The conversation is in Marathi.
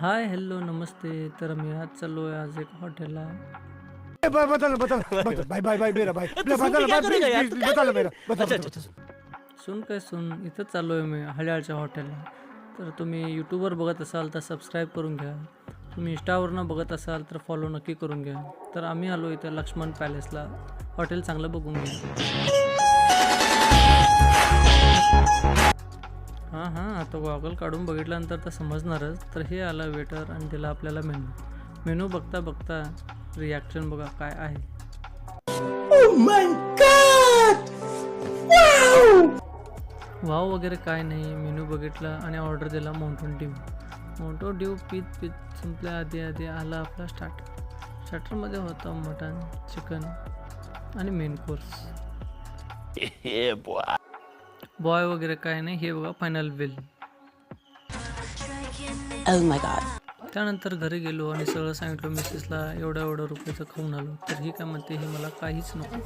हाय हॅलो नमस्ते. तर मी आज चाललो आहे आज एक हॉटेलला. बता भाई भाई भाई मेरा भाई बता सुन काय सुन, इथं चाललो आहे मी हल्याळच्या हॉटेलला. तर तुम्ही यूट्यूबवर बघत असाल तर सबस्क्राईब करून घ्या. तुम्ही इंस्टावरनं बघत असाल तर फॉलो नक्की करून घ्या. तर आम्ही आलो इथं लक्ष्मण पॅलेसला. हॉटेल चांगलं बघून घ्या. हां आता गॉगल काढून बघितल्यानंतर तर समजणारच. तर हे आला वेटर आणि दिला आपल्याला मेनू बघता बघता रिॲक्शन बघा काय आहे. वाव वगैरे काय नाही. मेनू बघितला आणि ऑर्डर दिला मोंटो ड्यू पीत संपल्या आधी आला आपला स्टार्टरमध्ये होता मटन, चिकन आणि मेन कोर्स. बॉय वगैरे काय नाही. हे बघा फायनल बिल. त्यानंतर घरी गेलो आणि सगळं सांगितलं मिसेसला. एवढ्या रुपयाचं खाऊन आलो. तर ही काय म्हणते, हे मला काहीच नको.